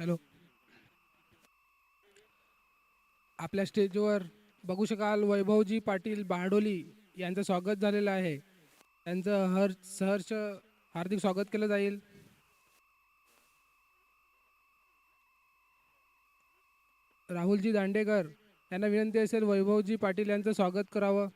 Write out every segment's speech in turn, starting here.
Hello. आपल्या स्टेजवर बघू शकाल वैभवजी पाटील बहाडोली यांचं स्वागत झालेलं आहे. त्यांचं सहर्ष हार्दिक स्वागत केलं जाईल. राहुलजी दांडेकर यांना विनंती असेल वैभवजी पाटील यांचं स्वागत करावं.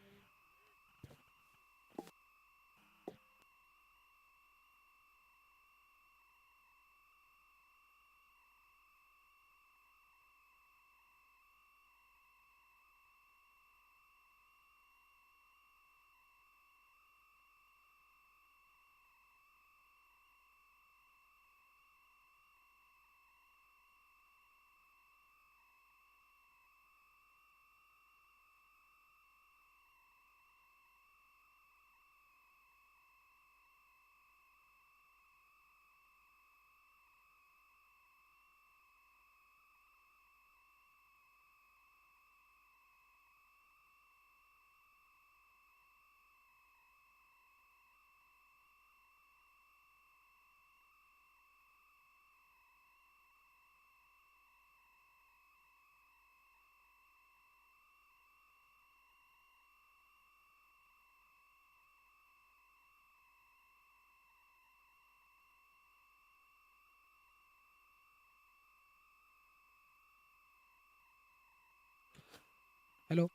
हॅलो.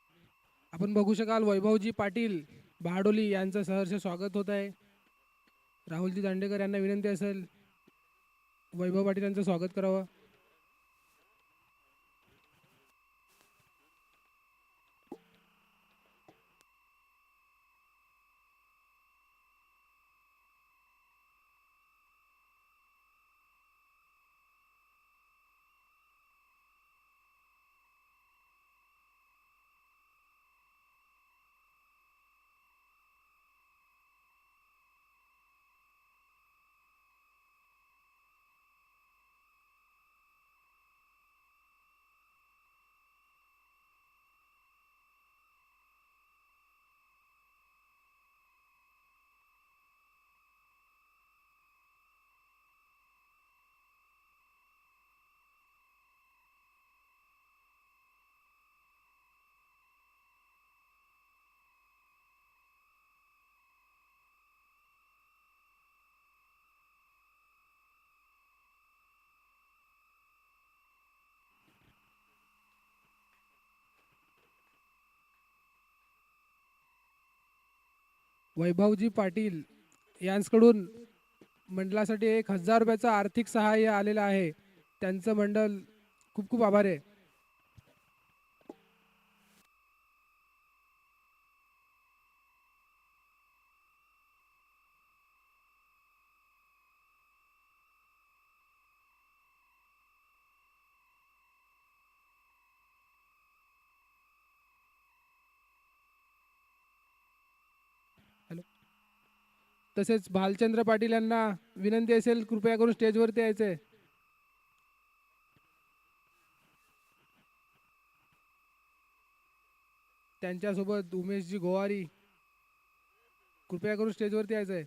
आपण बघू शकाल वैभवजी पाटील बहाडोली यांचं सहर्ष स्वागत होत आहे. राहुलजी दांडेकर यांना विनंती असेल वैभव पाटील यांचं स्वागत करावं. वैभवजी पाटील यांच्याकडून मंडळासाठी 1,000 रुपयाचं आर्थिक सहाय्य आलेलं आहे. त्यांचं मंडळ खूप खूप आभार आहे. हॅलो. तसेच भालचंद्र पाटील यांना विनंती असेल कृपया करून स्टेजवरती यायचे. त्यांच्यासोबत उमेशजी गोवारी कृपया करून स्टेजवरती यायचं आहे.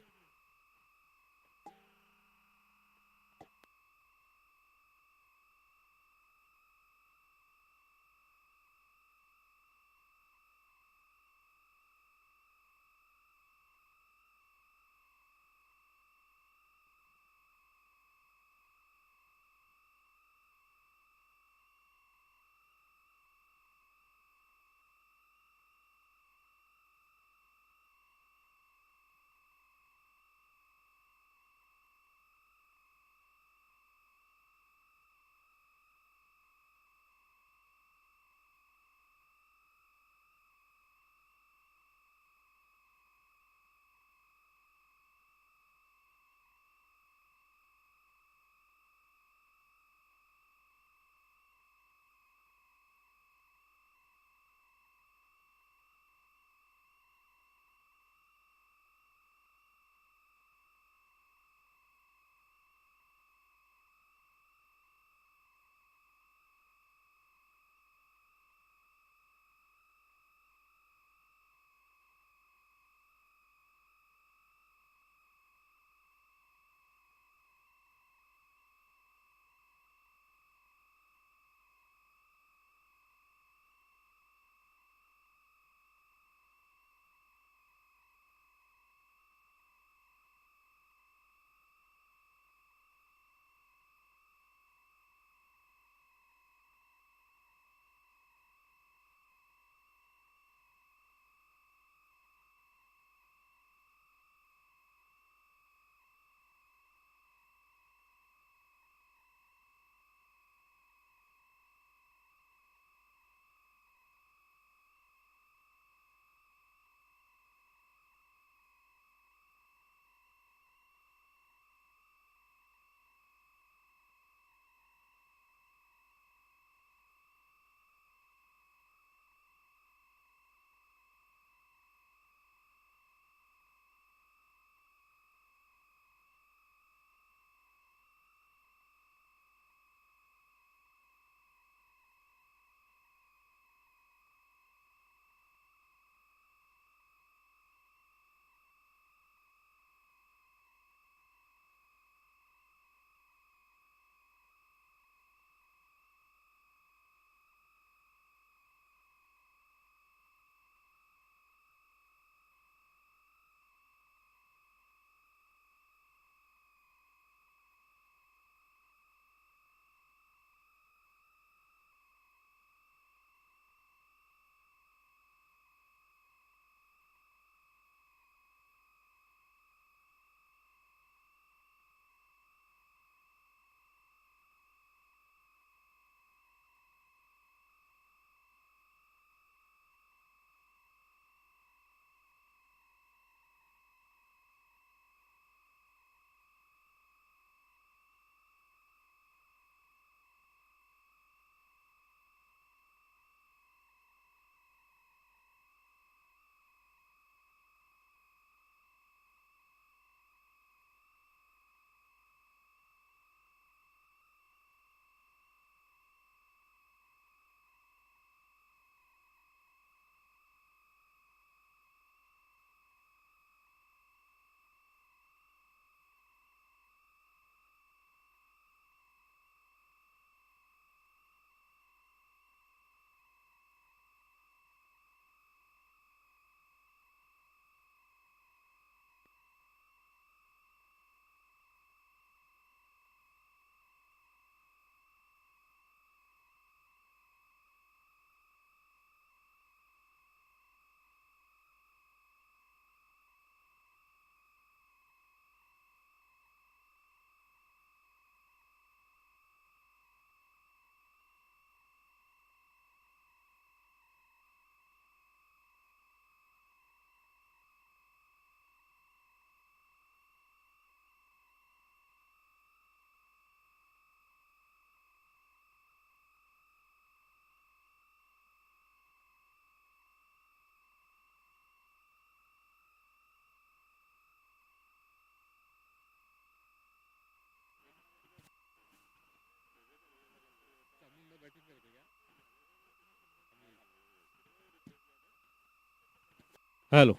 हॅलो,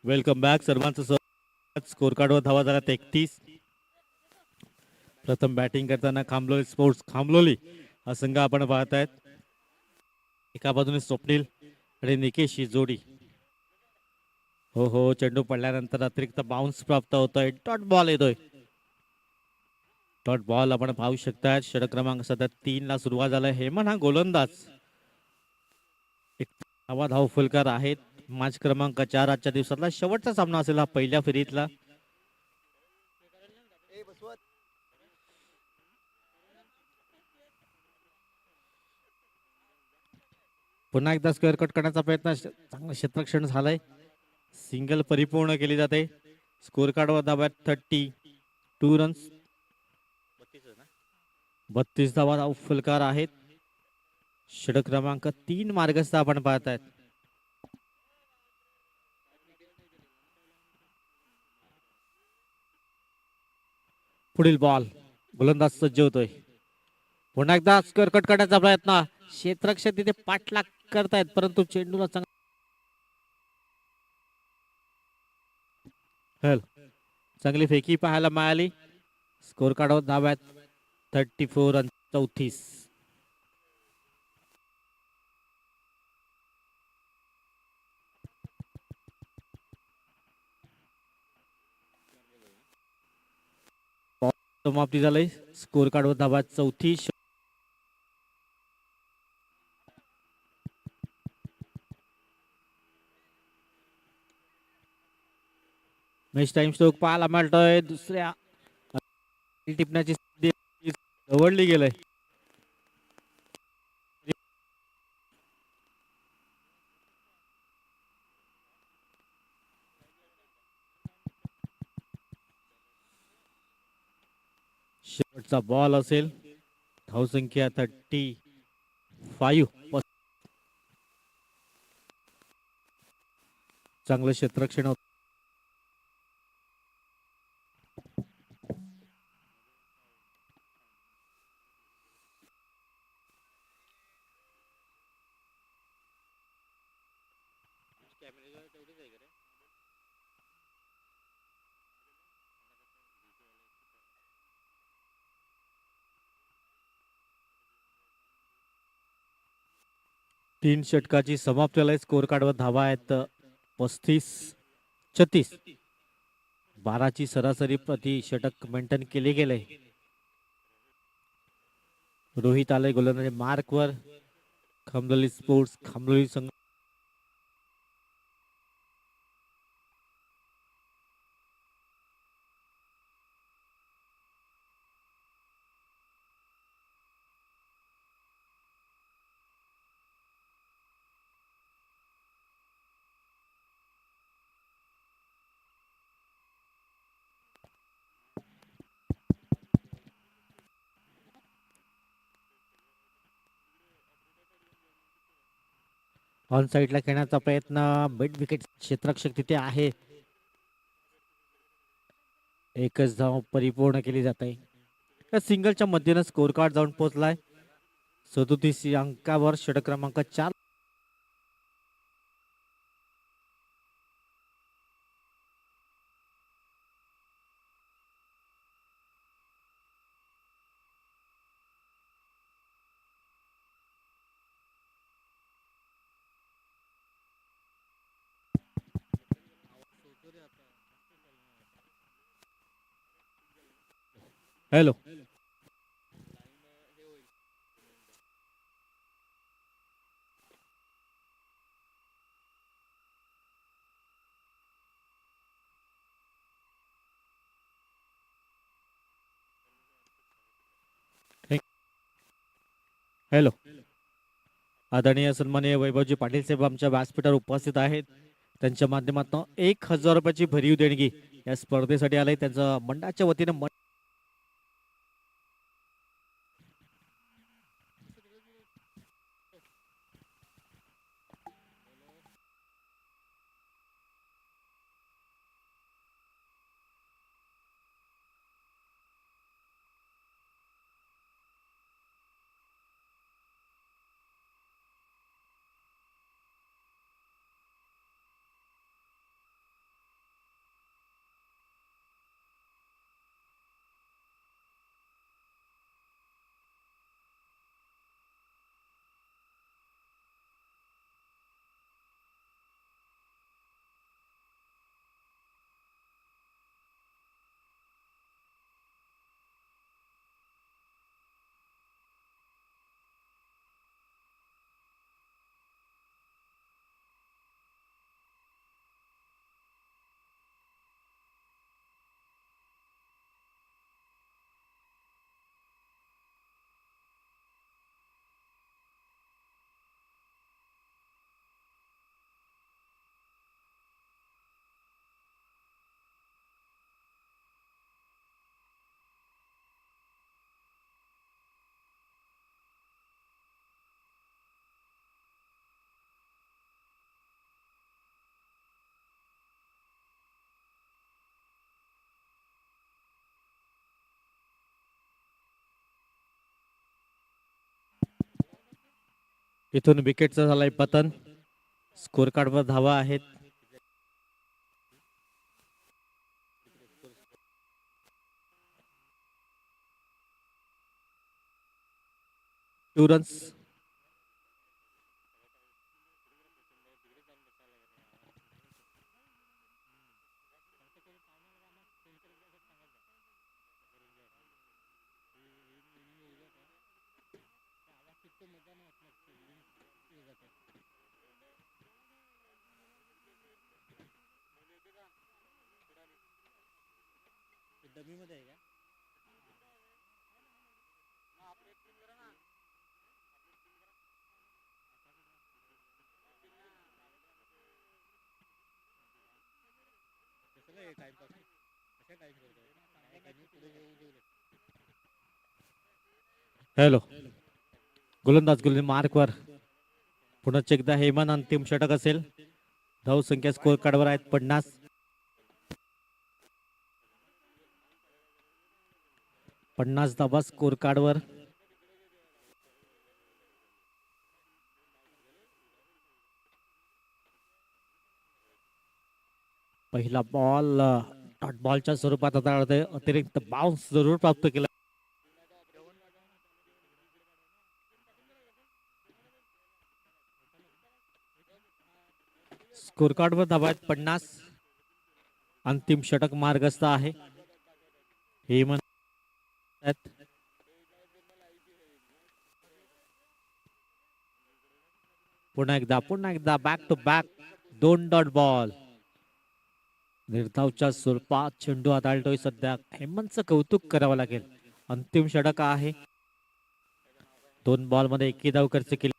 वेलकम बॅक सर्वांचं स्कोर कार्डवर धावा झाला 31. प्रथम बॅटिंग करताना खामलोली स्पोर्ट्स खामलोली हा संघ आपण पाहतायत. एका बाजूने स्वप्नील आणि निकेश ही जोडी. हो हो, चेंडू पडल्यानंतर अतिरिक्त बाउन्स प्राप्त होतोय. डॉट बॉल येतोय. डॉट बॉल आपण पाहू शकता. षटक क्रमांक सध्या 3 ला सुरुवात झालाय. हेमन हा गोलंदाज. एक धावा धाव फुलकार आहेत. मॅच क्रमांक 4 आजच्या दिवसातला शेवटचा सामना असेल हा पहिल्या फेरीतला. पुन्हा एकदा स्क्वेअर कट करण्याचा प्रयत्न. चांगलं क्षेत्ररक्षण झालंय. सिंगल परिपूर्ण केली जाते. स्कोर कार्डवर धाब्यात 32 रन्स. 32 धावा धाव फुलकार आहेत. षटक क्रमांक 3 मार्गस्थ आपण पाहतायत. पुढील बॉल गोलंदाज सज्ज होतोय. पुन्हा एकदा स्क्वेअर कट करण्याचा प्रयत्न. क्षेत्ररक्षक तिथे पाठलाग करतायत परंतु चेंडूला चांगली फेकी पाहायला मिळाली. स्कोर कार्डवर धाब्यात 34 रन 34. समाप्ती झालंय. स्कोर कार्डवर धाब्यात 34. मॅच टाइम स्ट्रोक पाहायला मिळतोय. दुसऱ्या टिपण्याची जवळली गेलंय. शेवटचा बॉल असेल. धावसंख्या 35. चांगलं क्षेत्ररक्षण होत. तीन षटकाची समाप्ती झाली. स्कोर कार्डवर धावा आहेत 35-36. 12ची सरासरी प्रति षटक मेंटेन केले गेले. रोहित आले गोलंदाजी मार्कवर. खामलोली स्पोर्ट्स खामलोली संघ ऑन साईडला खेळण्याचा प्रयत्न. मिड विकेट क्षेत्ररक्षक तिथे आहे. एकच धाव परिपूर्ण केली जात आहे. या सिंगलच्या मध्येनं स्कोर कार्ड जाऊन पोहोचलाय 37 अंकावर. षटक क्रमांक 4. Hello, hello. आदरणीय सन्माननीय वैभवजी पाटील साहेब आमच्या व्यासपीठावर उपस्थित आहेत. त्यांच्या माध्यमातून 1000 रुपयाची भरीव देणगी या स्पर्धेसाठी आले. त्यांचं मंडळाच्या वतीने इथून विकेटचा झालाय पतन. स्कोर कार्डवर धावा आहेत. Two runs. हॅलो. गोलंदाज मार्कवर. पुन्हा एकदा हेमन अंतिम षटक असेल. धाव संख्या स्कोर कार्डवर आहेत 50. 50 धावा स्कोर कार्डवर. पहिला बॉल डॉट बॉलच्या स्वरूपात आता अतिरिक्त बाउन्स जरूर प्राप्त केला. स्कोर कार्डवर धावा आहेत 50. अंतिम षटक मार्गस्थ आहे. हेमंत पुन्हा एकदा back to back 2 dot ball. निर्धावच्या स्वरूपात चेंडू हाताळतोय सध्या. हेमंतचं कौतुक करावं लागेल. अंतिम षटक आहे. 2 बॉल मध्ये 1 धाव खर्च केली.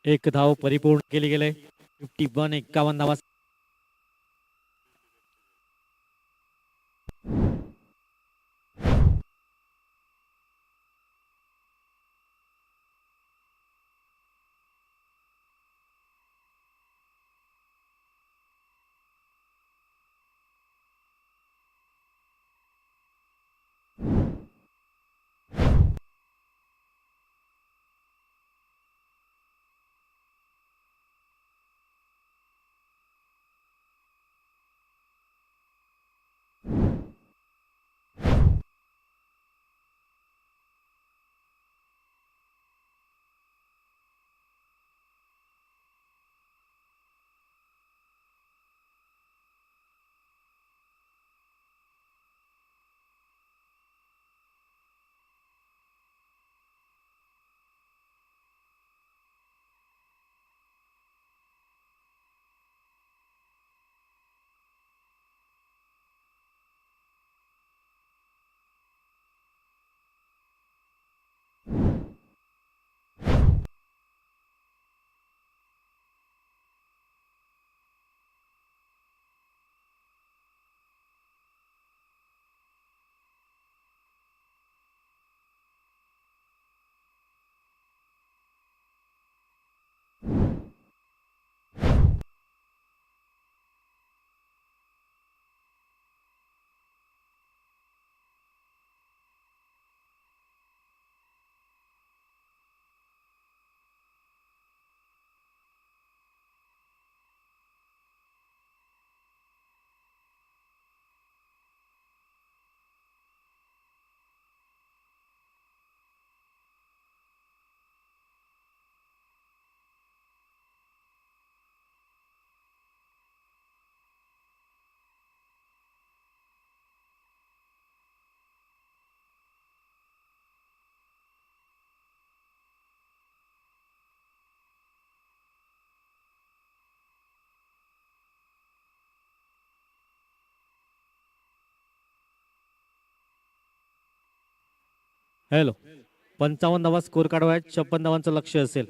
एक धाव परिपूर्ण केली गेले. 51 धावा. हॅलो. 55 धावा स्कोर कार्डवर आहेत. 56 धावांचं लक्ष असेल.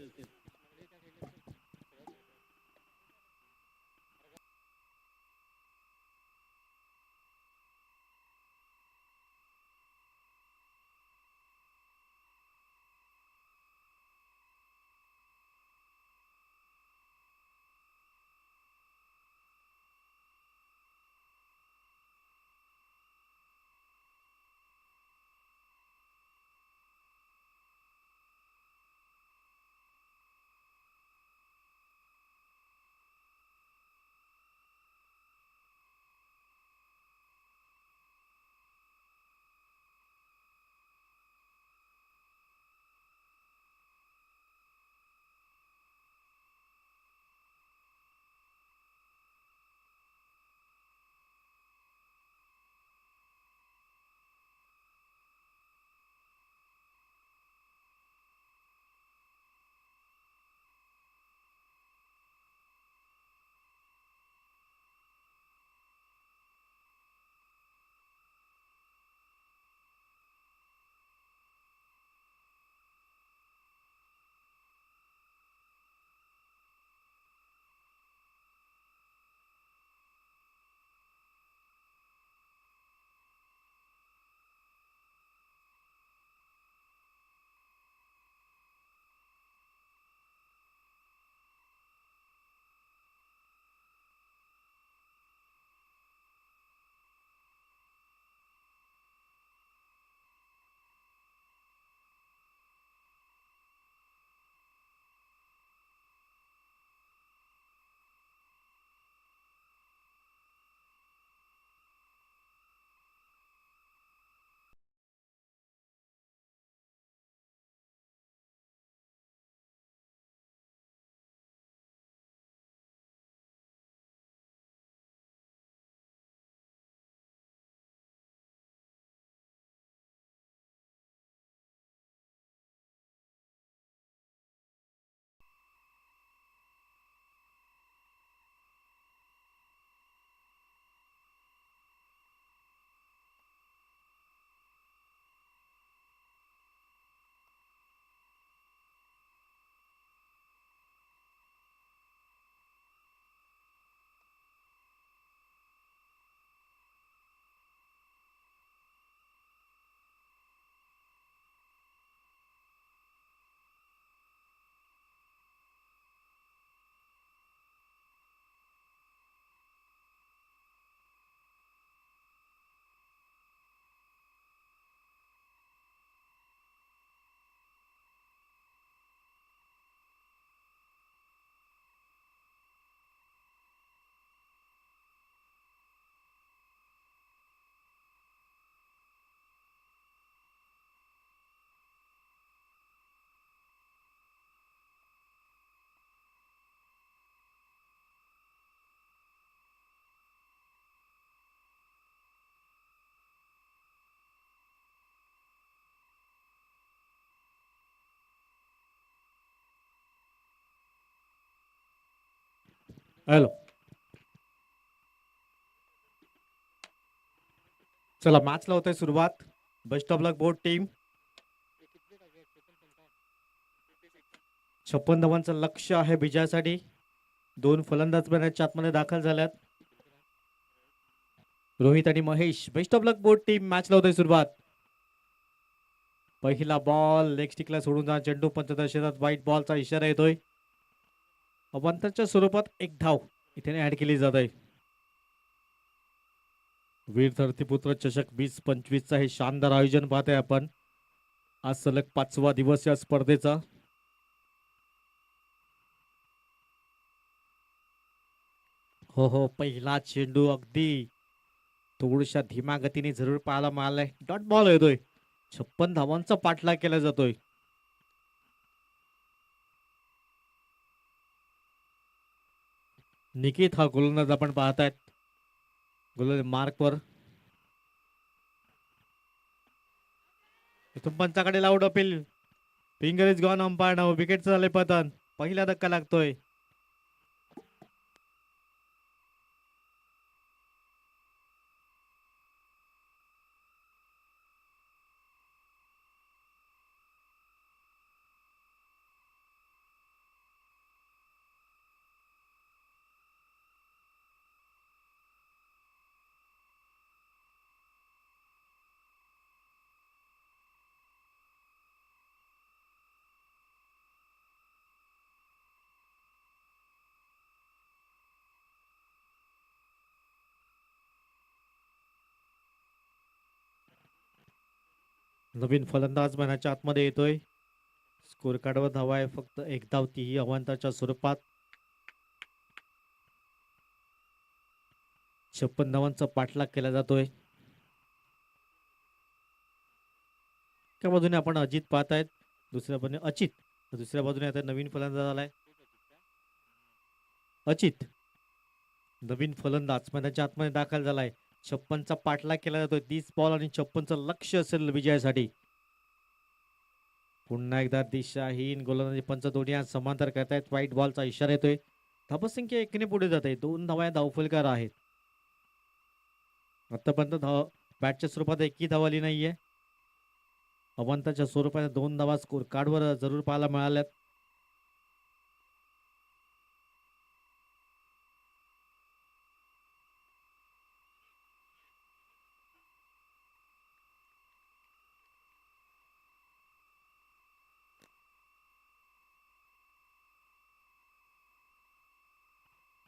हॅलो. चला मॅच ला होतोय सुरुवात. Best of luck both team. 56 धावांचं लक्ष आहे विजयासाठी. 2 फलंदाज मॅचच्या आतमध्ये दाखल झाल्यात. रोहित आणि Mahesh. Best of luck both team. Match ला होतोय सुरुवात. पहिला बॉल लेग स्टिकला सोडून जा चेंडू पंचदर्शनात व्हाईट बॉलचा इशारा येतोय. अवांतरच्या स्वरूपात एक धाव इथे ऍड केली जात आहे. वीर धरतीपुत्र चषक 2025 चा हे शानदार आयोजन पाहतोय आपण. आज सलग 5वा दिवस या स्पर्धेचा. हो हो, पहिला चेंडू अगदी थोड्याशा धीम्या गतीने जरूर पाहायला मिळालाय. डॉट बॉल येतोय. 56 धावांचा पाठलाग केला जातोय. निकेत हा गोलंदाज आपण पाहतायत. गोलंदाज मार्कवर. इथून पंचाकडे loud appeal. Finger is gone umpire नाव. विकेटचं झाले पतन. पहिला धक्का लागतोय. नवीन फलंदाज मैदानाच्या आतमध्ये येतोय. स्कोर कार्डवर धावा आहे फक्त एक धाव, तीही अवांतरच्या स्वरूपात. 56 धावांचा पाठलाग केला जातोय. एका बाजूने आपण अजित पाहतायत, दुसऱ्या बाजूने अचित. दुसऱ्या बाजूने आता नवीन फलंदाज आलाय अचित. नवीन फलंदाज मैदानाच्या आतमध्ये दाखल झालाय. 56चा पाठलाग केला जातोय. 30 बॉल आणि 56चं लक्ष असेल विजयासाठी. पुन्हा एकदा दिशाहीन गोलंदाजी पंच दोन्ही आज समांतर करतायत. व्हाईट बॉलचा इशारा येतोय. धावसंख्या 1 पुढे जात आहे. 2 धावा धावफलकार आहेत. आतापर्यंत धाव बॅटच्या स्वरूपात एकही धाव आली नाहीये. अवांतरच्या स्वरूपात 2 धावा स्कोर कार्डवर जरूर पाहायला मिळाल्यात.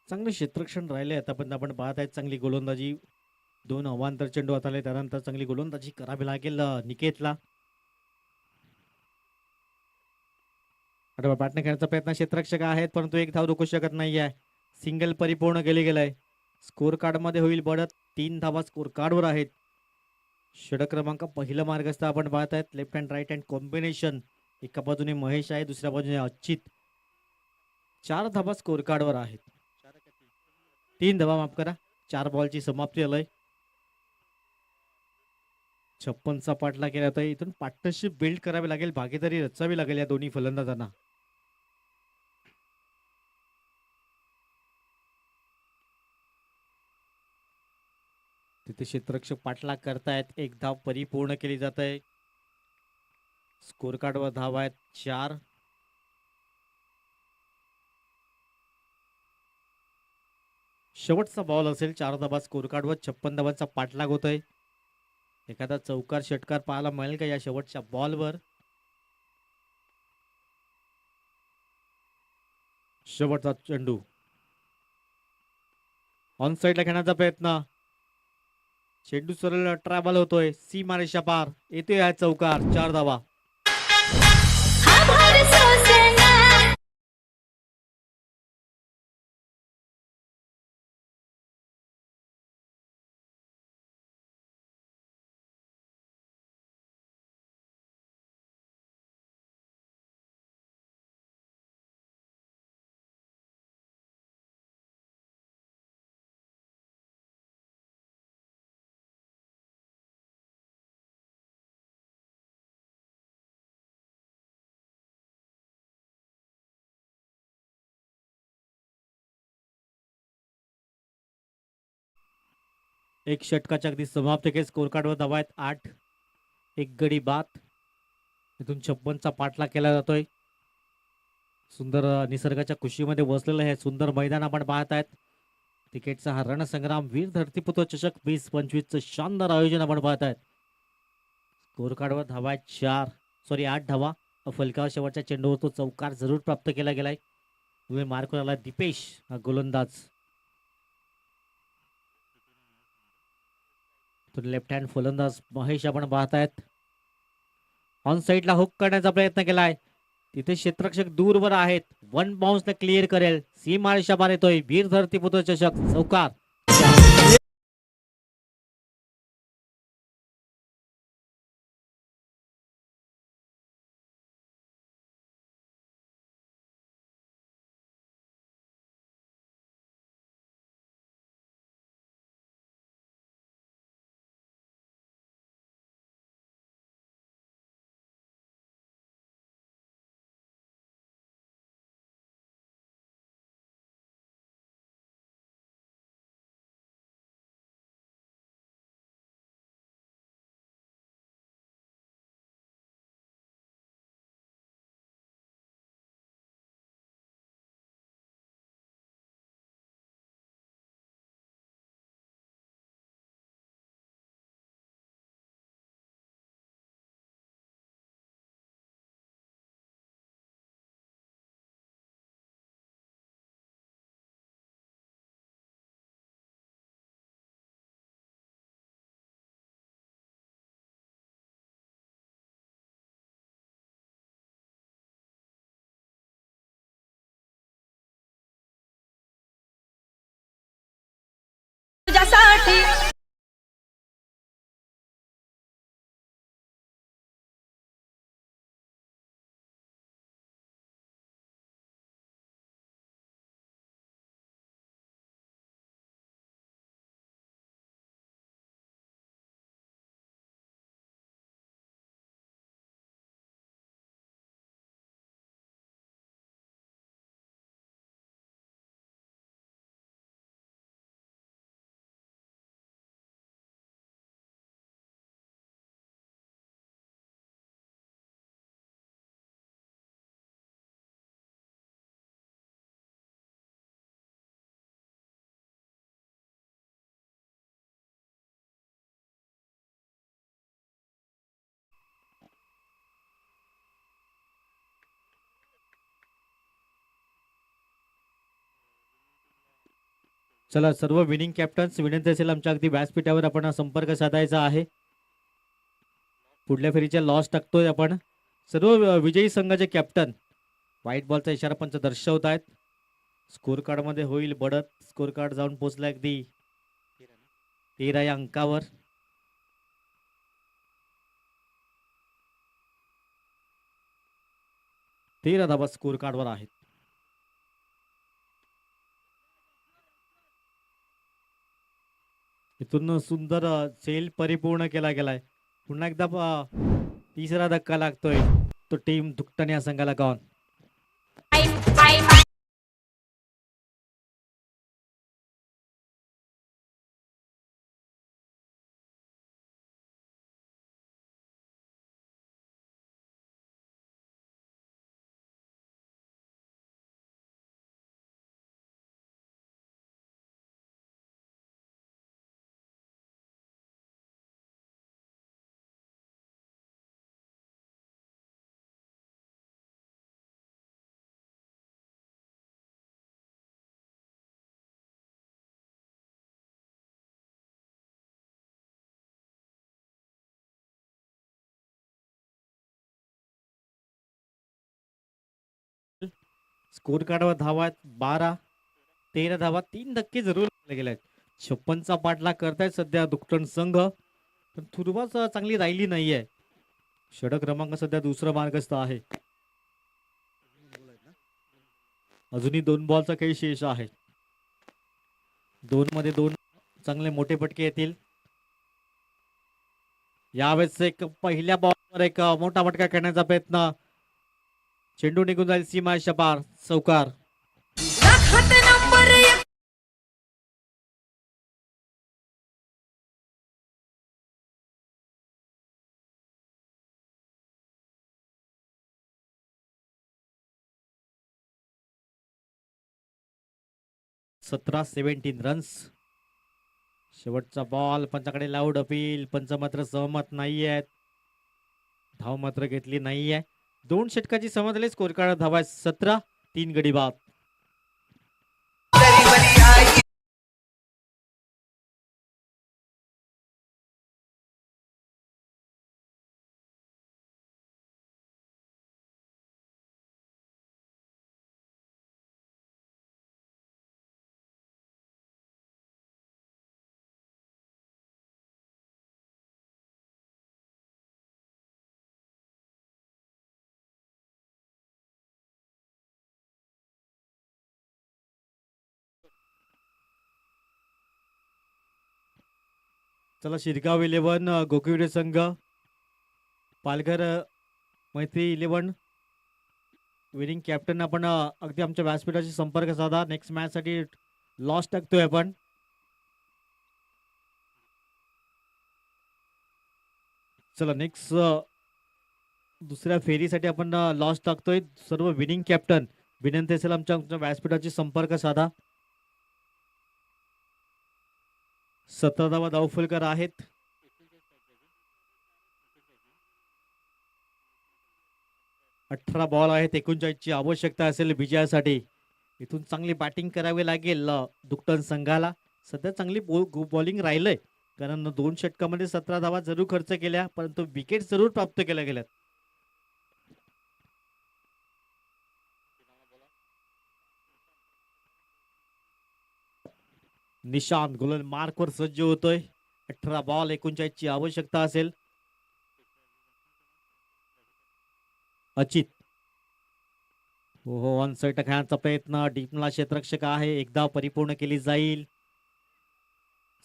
चांगले क्षेत्ररक्षण राहिले. आतापर्यंत आपण पाहत आहेत चांगली गोलंदाजी. 2 अवांतर चेंडू हात आले. त्यानंतर चांगली गोलंदाजी करावी लागेल निकेतला. बॅटने खेळण्याचा प्रयत्न क्षेत्ररक्षक आहेत, परंतु एक धाव रोखू शकत नाहीये. सिंगल परिपूर्ण केले गेलाय. स्कोर कार्ड मध्ये होईल बढत. 3 धावा स्कोर कार्डवर आहेत. षटक क्रमांक पहिला मार्गस्थ आपण पाहत आहेत. Left hand right hand combination. एका बाजूने महेश आहे, दुसऱ्या बाजूने अच्युत. 4 धावा स्कोर कार्डवर आहेत. 3 धावा, माफ करा. 4 बॉलची समाप्ती आलंय. 56चा पाठलाग केला तर इथून पार्टनरशिप बिल्ड करावी लागेल. भागीदारी रचावी लागेल या दोन्ही फलंदाजांना. तिथे क्षेत्ररक्षक पाठलाग करतायत. एक धाव परिपूर्ण केली जात आहे. स्कोर कार्डवर धाव आहेत 4. शेवटचा बॉल असेल. 4 धावा स्कोर कार्डवर. 56 धावांचा पाठलाग होतोय. एखादा चौकार षटकार पाहायला मिळेल का या शेवटच्या बॉलवर. शेवटचा चेंडू ऑन साइडला खेळण्याचा प्रयत्न. चेंडू सरळ ट्रॅव्हल होतोय. सीमा रेषा पार. येतोय हा चौकार. 4 धावा. एक षटकाच्या अगदी समाप्त केस स्कोर कार्डवर धावा आहेत 8. एक गडी बाद. इथून 56चा पाठलाग केला जातोय. सुंदर निसर्गाच्या कुशीमध्ये बसलेलं हे सुंदर मैदान आपण पाहत आहेत. क्रिकेटचा हा रणसंग्राम वीर धरतीपुत्र चषक 20-25चं शानदार आयोजन आपण पाहत आहेत. स्कोर कार्डवर धावा आहेत 8 धावा. फलकावर शेवटच्या चेंडूवर तो चौकार जरूर प्राप्त केला गेलाय. मार्क आला दीपेश हा गोलंदाज. लेफ्ट हँड फलंदाज महेश आपण पाहतायत. ऑन साईडला हुक करण्याचा प्रयत्न केलाय. तिथे क्षेत्ररक्षक दूरवर आहेत. 1 बाउन्सने क्लिअर करेल. सीमारेषा पार येतोय वीर धरतीपुत्र चषक. चौकार. तुझ्यासाठी चला सर्व विनिंग कॅप्टन्स विनंती असेल आमच्या अगदी व्यासपीठावर आपण संपर्क साधायचा आहे. पुढल्या फेरीच्या लॉस टाकतोय आपण. सर्व विजयी संघाचे कॅप्टन व्हाईट बॉलचा इशारा पंच दर्शवत आहेत. स्कोर कार्ड मध्ये होईल बढत. स्कोर कार्ड जाऊन पोहोचला अगदी 13 या अंकावर. तेरा धावा स्कोर कार्डवर आहेत. इथून सुंदर सेल परिपूर्ण केला गेलाय. पुन्हा एकदा तिसरा धक्का लागतोय. तो टीम दुकटन या संघाला गॉन. स्कोर कार्डवर धावा आहेत 12. 13 धावा 3 धक्के जरूर गेले आहेत. 56चा पाठलाग करतायत सध्या दुकटन संघ. पण सुरुवात चांगली राहिली नाहीये. षटक क्रमांक सध्या दुसरा मार्गस्थ आहे. अजूनही 2 बॉलचा काही शेष आहे. 2 मध्ये 2 चांगले मोठे फटके येतील. यावेळेस एक पहिल्या बॉलवर एक मोठा फटका करण्याचा प्रयत्न. चेंडू निघून जाईल सीमारेषा पार. चौकार. Number 17 runs. शेवटचा बॉल पंचाकडे लाऊड अपील. पंच मात्र सहमत नाही आहेत. धाव मात्र घेतली नाहीये. 2 षटकाची समजले. स्कोर कार्ड धावा 17. 3 गडी बाद. चला शिरगाव 11 गोकुळे संघ, पालघर मैत्री 11 विनिंग कॅप्टन आपण अगदी आमच्या व्यासपीठाशी संपर्क साधा. नेक्स्ट मॅच साठी लॉस टाकतोय आपण. चला नेक्स्ट दुसऱ्या फेरीसाठी आपण लॉस टाकतोय. सर्व विनिंग कॅप्टन विनंती असेल आमच्या व्यासपीठाशी संपर्क साधा. 17 धावा धावफलकर आहेत. अठरा बॉल आहेत. 39 ची आवश्यकता असेल विजयासाठी. इथून चांगली बॅटिंग करावी लागेल दुकटन संघाला. सध्या चांगली बॉलिंग राहिलंय, कारण 2 षटकामध्ये 17 धावा जरूर खर्च केल्या, परंतु विकेट जरूर प्राप्त केल्या गेल्यात. निशांत गोलन मार्कवर सज्ज होतोय. 18 बॉल 39 ची आवश्यकता असेल. अचित हो ऑन साईड खेळण्याचा प्रयत्न. डीपला क्षेत्ररक्षक आहे. एकदा परिपूर्ण केली जाईल.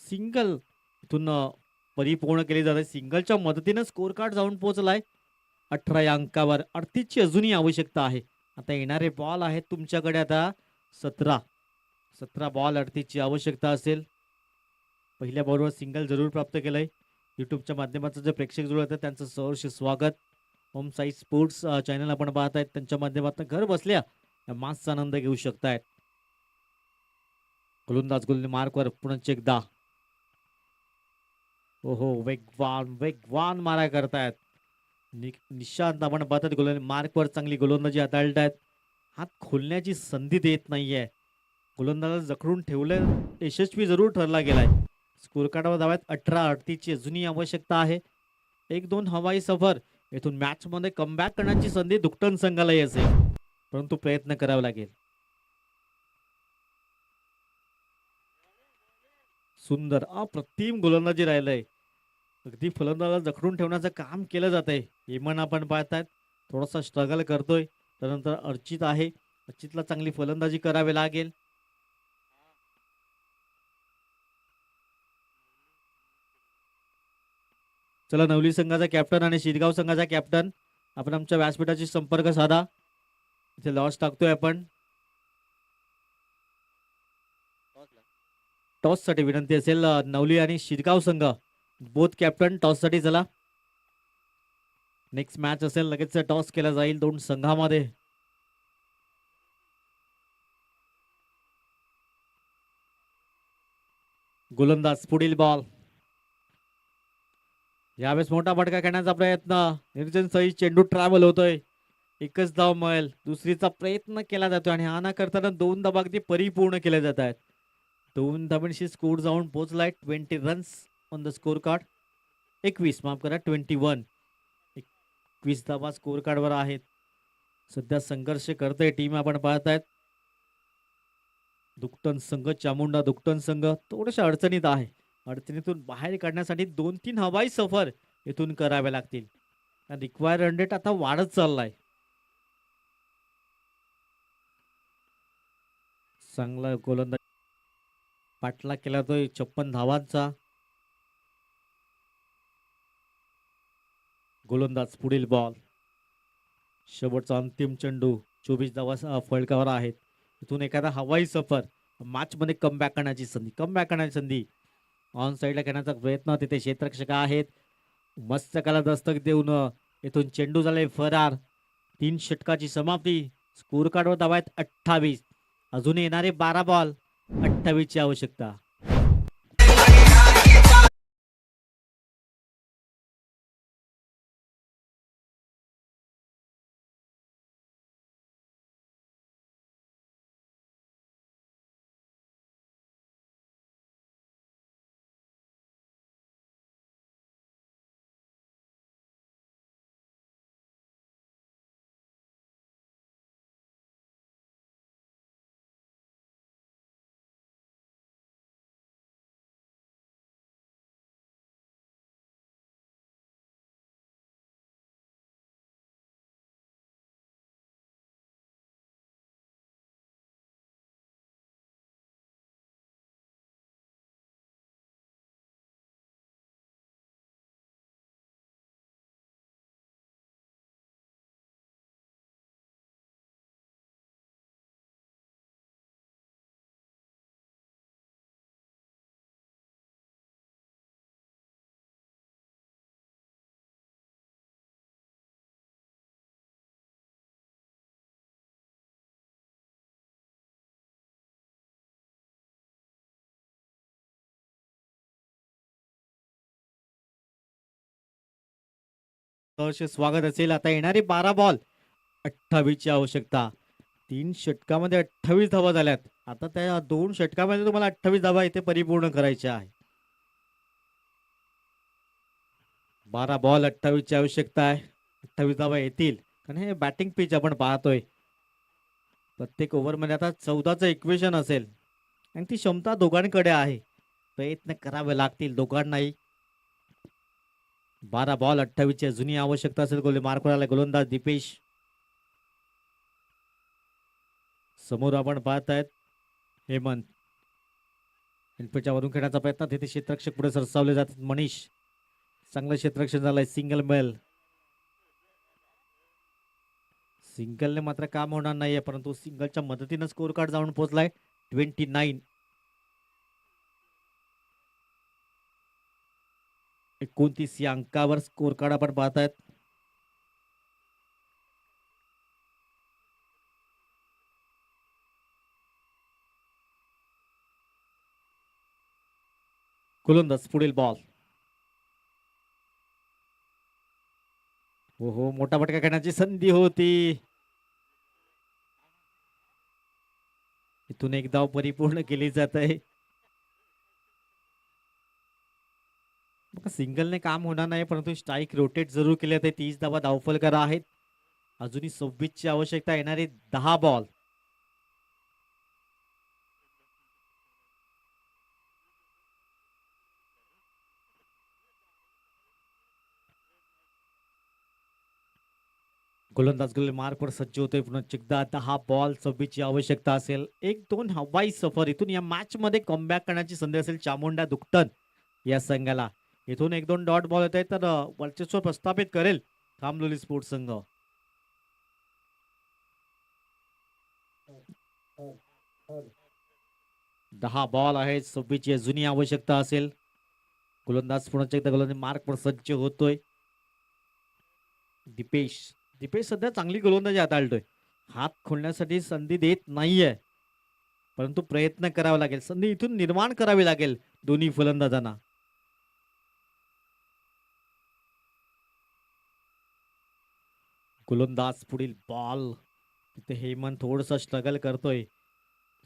सिंगल इथून परिपूर्ण केली जाते. सिंगलच्या मदतीने स्कोर कार्ड जाऊन पोहोचलाय 18 या अंकावर. 38 ची अजूनही आवश्यकता आहे. आता येणारे बॉल आहेत तुमच्याकडे आता 17 बॉल 38 ची आवश्यकता असेल. पहिल्या बॉलवर सिंगल जरूर प्राप्त केलंय. युट्यूबच्या माध्यमातून जे प्रेक्षक जुळत आहेत त्यांचं सहर्ष स्वागत. होम साई स्पोर्ट्स चॅनल आपण पाहत आहेत, त्यांच्या माध्यमातून घर बसल्या या मॅचचा आनंद घेऊ शकतायत. गोलंदाज गोलने मार्कवर पुन्हा एकदा. ओहो वेगवान मारा करतायत. निशांत आपण पाहतात गोलंदाज मार्कवर चांगली गोलंदाजी हाताळत आहेत. हात खोलण्याची संधी देत नाहीये. गोलंदाजाला जखडून ठेवलं, यशस्वी जरूर ठरला गेलाय. स्कोर कार्डवर धाव्यात 18-38 ची अजूनही आवश्यकता आहे. 1-2 हवाई सफर. येथून मॅच मध्ये कमबॅक करण्याची संधी दुकटन संघालाही असेल, परंतु प्रयत्न करावा लागेल. सुंदर अप्रतिम गोलंदाजी राहिलंय. अगदी फलंदाजाला जखडून ठेवण्याचं काम केलं जात आहे. हेमन आपण पाहतायत थोडासा स्ट्रगल करतोय. त्यानंतर अर्चित आहे. अर्चितला चांगली फलंदाजी करावी लागेल. चला नवली संघाचा कॅप्टन आणि शिरगाव संघाचा कॅप्टन आपण आमच्या व्यासपीठाशी संपर्क साधा. इथे लॉस टाकतोय आपण. टॉस साठी विनंती असेल नवली आणि शिरगाव संघ बोथ कॅप्टन टॉस साठी. चला नेक्स्ट मॅच असेल, लगेच टॉस केला जाईल 2 संघामध्ये. गोलंदाज पुढील बॉल. यावेळेस मोठा फटका खेळण्याचा प्रयत्न. निर्जन सही चेंडू ट्रॅव्हल होतोय. एकच धाव मिळेल. दुसरीचा प्रयत्न केला जातोय आणि हा ना करताना 2 धावा अगदी परिपूर्ण केल्या जात आहेत. 2 धावांशी स्कोर जाऊन पोहोचलाय. 20 runs on the score card. 21 माफ करा 21. 21 धावा स्कोर कार्डवर आहेत. सध्या संघर्ष करतोय टीम आपण पाहतायत. दुकटन संघ, चामुंडा दुकटन संघ थोड्याशा अडचणीत आहे. अडचणीतून बाहेर काढण्यासाठी 2-3 हवाई सफर इथून करावे लागतील. रिक्वायर रन रेट आता वाढत चाललाय. चांगला गोलंदाज पाठला केला तो 56 धावांचा. गोलंदाज पुढील बॉल. शेवटचा अंतिम चेंडू. 24 धावा फलकावर आहेत. इथून एखादा हवाई सफर मॅच मध्ये कमबॅक करण्याची संधी. ऑन साईडला खेळण्याचा प्रयत्न. तिथे क्षेत्ररक्षक आहेत. मस्त काला दस्तक देऊन इथून चेंडू झालाय फरार. 3 षटकाची समाप्ती. स्कोर कार्डवर धावा आहेत 28. अजून येणारे 12 बॉल 28 ची आवश्यकता. सहर्ष स्वागत असेल. आता येणारे 12 बॉल 28 ची आवश्यकता. 3 षटकामध्ये 28 धावा झाल्यात. आता त्या 2 षटकामध्ये तुम्हाला 28 धावा इथे परिपूर्ण करायच्या आहे. 12 बॉल 28 ची आवश्यकता आहे. 28 धावा येतील कारण हे बॅटिंग पिच आपण पाहतोय. प्रत्येक ओव्हरमध्ये आता 14चं इक्वेशन असेल आणि ती क्षमता दोघांकडे आहे. प्रयत्न करावे लागतील दोघांनाही. 12 बॉल 28 ची जुनी आवश्यकता असेल. गोले मार्क करायला गोलंदाज दीपेश. समोर आपण पाहतायत हेमंत. हेल्पेच्या वरून खेळण्याचा प्रयत्न. तिथे क्षेत्ररक्षक पुढे सरसावले जातात. मनीष. चांगलं क्षेत्ररक्षण झालंय. Single male. सिंगलने मात्र काम होणार नाहीये परंतु सिंगलच्या मदतीनं स्कोर कार्ड जाऊन पोहोचलाय 29. 29 या अंकावर स्कोर कार्ड आपण पाहतायत. गोलंदाज पुढील बॉल. हो हो, मोठा फटका खेळण्याची संधी होती. इथून एक धाव परिपूर्ण केली जात आहे. सिंगलने काम होणार नाही परंतु स्ट्राईक रोटेट जरूर केले ते. 30 धावा धावफलकर आहेत. अजूनही 26 ची आवश्यकता. येणारे 10 बॉल. गोलंदाज गोल मार्कवर सज्ज होतोय. पुन्हा एकदा 10 बॉल 26 ची आवश्यकता असेल. 1-2 हवाई सफर. इथून या मॅच मध्ये कमबॅक करण्याची संधी असेल चामुंडा दुकतन या संघाला. इथून 1-2 डॉट बॉल येत आहेत तर वर्चस्व प्रस्थापित करेल खामलोली स्पोर्ट्स संघ. दहा बॉल आहेत. 26 ची जुनी आवश्यकता असेल. गोलंदाज पुन्हा एकदा गोलंदाज मार्कवर सज्ज होतोय. दीपेश. दीपेश सध्या चांगली गोलंदाजी हाताळतोय. हात खोलण्यासाठी संधी देत नाहीये परंतु प्रयत्न करावा लागेल. संधी इथून निर्माण करावी लागेल दोन्ही फलंदाजांना. गोलंदाज पुढील बॉल. तिथे हेमंत थोडस स्ट्रगल करतोय.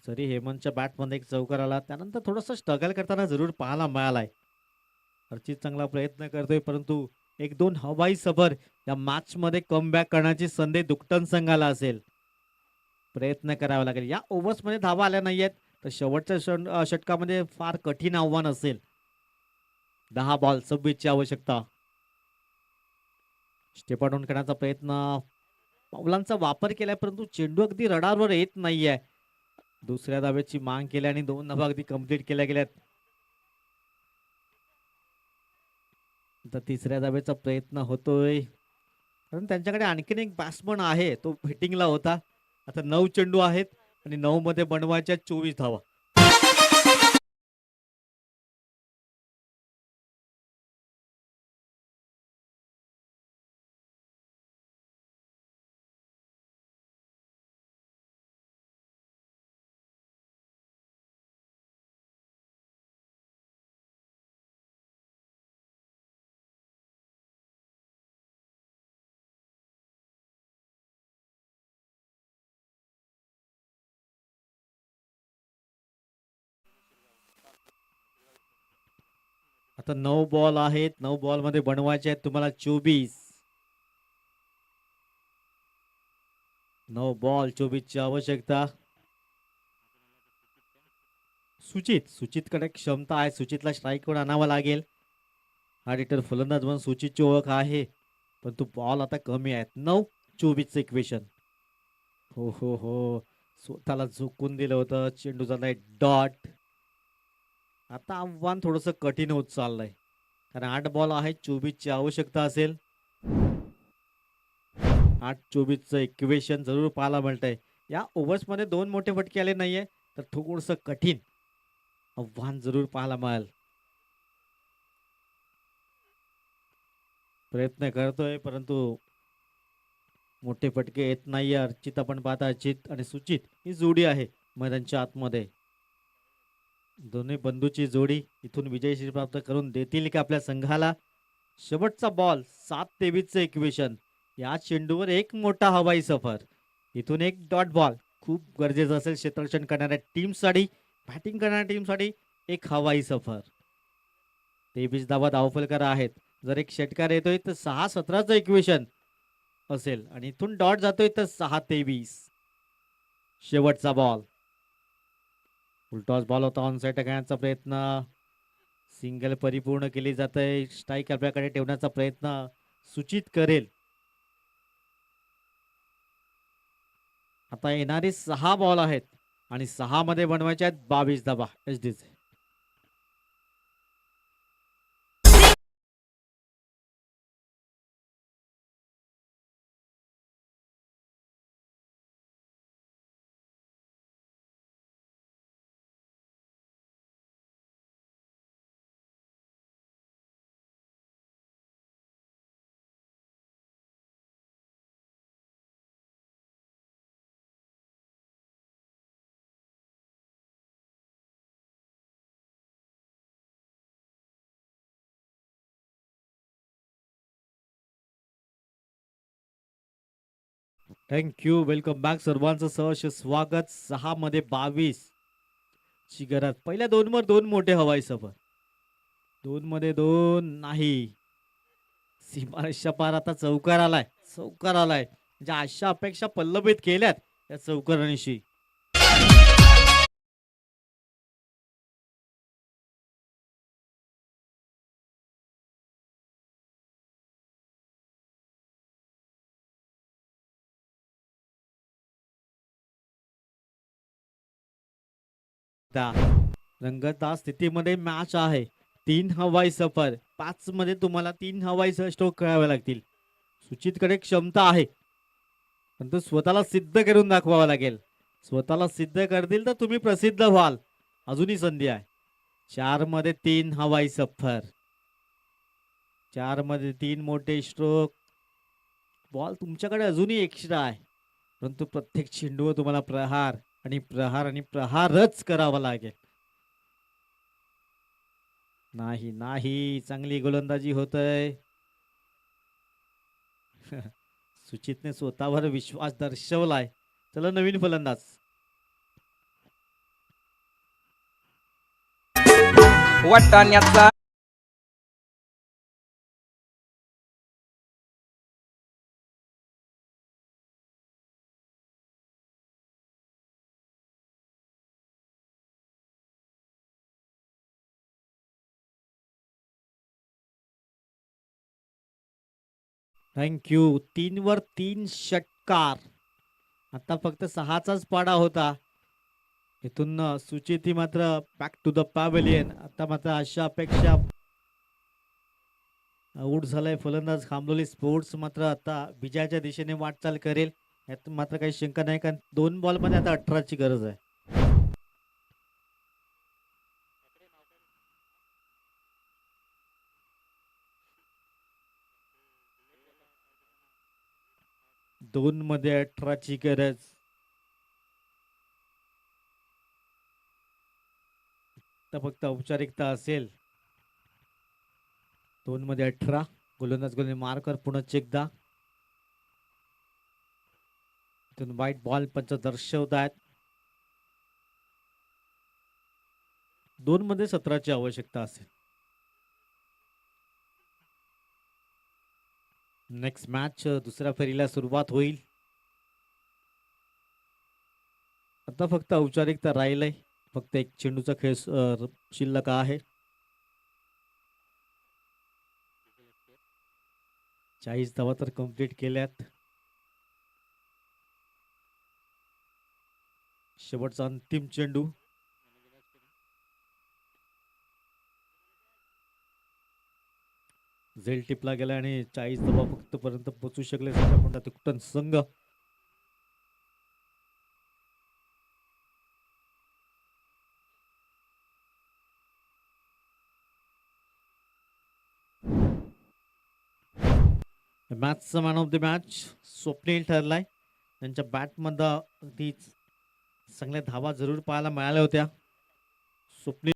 जरी हेमंतच्या बॅटमध्ये एक चौकार आला त्यानंतर थोडस स्ट्रगल करताना जरूर पाहायला मिळालाय. अर्चित चांगला प्रयत्न करतोय परंतु 1-2 हवाई सफर या मॅच मध्ये कमबॅक करण्याची संधी दुकटन संघाला असेल. प्रयत्न करावा लागेल. या ओव्हर्स मध्ये धावा आल्या नाहीयेत तर शेवटच्या षटकामध्ये फार कठीण आव्हान असेल. 10 बॉल 26 ची आवश्यकता. स्टेपाडून करण्याचा प्रयत्न. पावलांचा वापर केलाय परंतु चेंडू अगदी रडारवर येत नाहीये. दुसऱ्या धावेची मांग केली आणि 2 धावा अगदी कंप्लीट केल्या गेल्यात. आता तिसऱ्या धावेचा प्रयत्न होतोय कारण त्यांच्याकडे आणखीन एक बॅट्समन आहे तो हिटिंगला होता. आता 9 चेंडू आहेत आणि 9 मध्ये बनवायच्या 24 धावा. आता 9 बॉल आहेत. 9 बॉल मध्ये बनवायचे आहेत तुम्हाला 24. 9 बॉल 24 ची आवश्यकता. सुचितकडे क्षमता आहे. सुचितला स्ट्राईक वर आणावं लागेल. हा रिटर फलंदाज म्हणून सुचितची ओळख आहे, पण तो बॉल आता कमी आहेत. 9-24 इक्वेशन. हो हो हो, स्वतःला झोकून दिलं होतं. चेंडू झालाय डॉट. आता आव्हान थोडस कठीण होत चाललंय, कारण 8 बॉल आहेत. 24 ची आवश्यकता असेल. 8-24 इक्वेशन जरूर पाहायला मिळतंय. या ओव्हर्स मध्ये 2 मोठे फटके आले नाहीये, तर थोडस कठीण आव्हान जरूर पाहायला मिळेल. प्रयत्न करतोय, परंतु मोठे फटके येत नाहीये. अर्चित आपण पाहता, अर्चित आणि सुचित ही जोडी आहे मैदानच्या आतमध्ये. दोन्ही बंधूची जोडी इथून विजयश्री प्राप्त करून देतील का आपल्या संघाला? शेवटचा बॉल 7-23 इक्वेशन. या चेंडूवर एक मोठा हवाई सफर. इथून एक डॉट बॉल खूप गरजेचं असेल क्षेत्ररक्षण करणाऱ्या टीमसाठी. बॅटिंग करणाऱ्या टीमसाठी एक हवाई सफर. 23 धावा धावफलकर आहेत. जर एक षटकार येतोय तर 6-17 इक्वेशन असेल, आणि इथून डॉट जातोय तर 6-23. शेवटचा बॉल. उलटॉस बॉल होता. ऑन साइड टाकण्याचा प्रयत्न. सिंगल परिपूर्ण केली जाते. स्ट्राईक आपल्याकडे ठेवण्याचा प्रयत्न सूचित करेल. आता येणारे 6 बॉल आहेत आणि 6 मध्ये बनवायचे आहेत 22 धावा एचडीचे. थँक्यू. Welcome back. सर्वांचं सहर्ष स्वागत. 6 मध्ये 22 ची गरज. पहिल्या 2 वर 2 मोठे हवाई सफर. 2 मध्ये 2 नाही. सीमारेषा पार. आता चौकार आलाय. चौकार आलाय. ज्या अशा अपेक्षा पल्लवित केल्यात या चौकारांशी. रंगतदार स्थितीमध्ये मॅच आहे. 3 हवाई सफर. 5 मध्ये तुम्हाला 3 हवाई स्ट्रोक करावे लागतील. सुचितकडे क्षमता आहे, पण तो स्वतःला सिद्ध करून दाखवावा लागेल. स्वतःला सिद्ध करतील तर तुम्ही प्रसिद्ध व्हाल. अजूनही संधी आहे. 4 मध्ये 3 हवाई सफर. 4 मध्ये 3 मोठे स्ट्रोक. बॉल तुमच्याकडे अजूनही एक्स्ट्रा आहे, परंतु प्रत्येक चेंडूवर तुम्हाला प्रहार आणि प्रहार आणि प्रहारच करावा लागेल. नाही नाही, चांगली गोलंदाजी होतय. सुचितने स्वतःवर विश्वास दर्शवलाय. चला नवीन फलंदाज. वाटाण्याचा थँक्यू. 3 वर 3 षटकार. आता फक्त 6चाच पाडा होता. इथून सुचिती मात्र बॅक टू द पॅव्हेलियन. आता मात्र अशा अपेक्षा. आऊट झालाय फलंदाज. खांबलोली स्पोर्ट्स मात्र आता विजयाच्या दिशेने वाटचाल करेल, यात मात्र काही शंका नाही, कारण 2 बॉल मध्ये आता 18ची गरज आहे. दोन मध्ये 18ची गरज. तर फक्त औपचारिकता असेल. 2 मध्ये 18. गोलंदाज गोलंदाज मार्कर पुन्हा एकदा. इथून वाईट बॉल पंच दर्शवत आहेत. 2 मध्ये 17ची आवश्यकता असेल. नेक्स्ट मॅच दुसऱ्या फेरीला सुरुवात होईल. आता फक्त औपचारिकता राहिलंय. फक्त एक चेंडूचा खेळ शिल्लक आहे. 40 धावा तर कंप्लीट केल्यात. शेवटचा अंतिम चेंडू. झेल टिपला गेला आणि 40 धावा फक्त पर्यंत पोहोचू शकले कुटन संघ. मॅचचा man of the match Swapnil ठरलाय. त्यांच्या बॅटमध्ये अगदी चांगल्या धावा जरूर पाहायला मिळाल्या होत्या. स्वप्नील